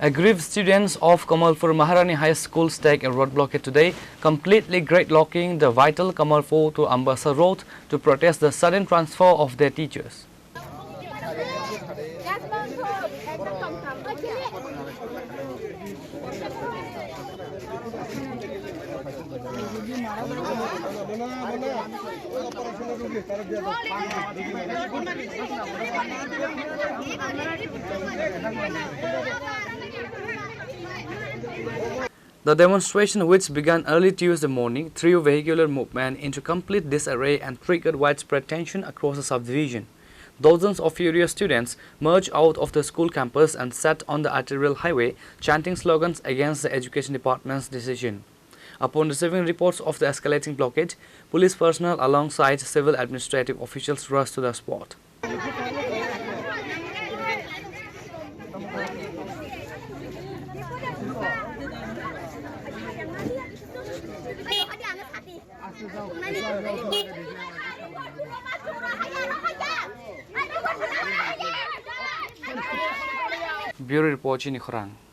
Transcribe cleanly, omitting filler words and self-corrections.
Aggrieved students of Kamalpur Maharani High School stake a road blockade today, completely gridlocking the vital Kamalpur to Ambassa Road to protest the sudden transfer of their teachers. The demonstration, which began early Tuesday morning, threw vehicular movement into complete disarray and triggered widespread tension across the subdivision. Dozens of furious students merged out of the school campus and sat on the arterial highway, chanting slogans against the Education Department's decision. Upon receiving reports of the escalating blockade, police personnel alongside civil administrative officials rushed to the spot. Bureau Report Chini Khurang.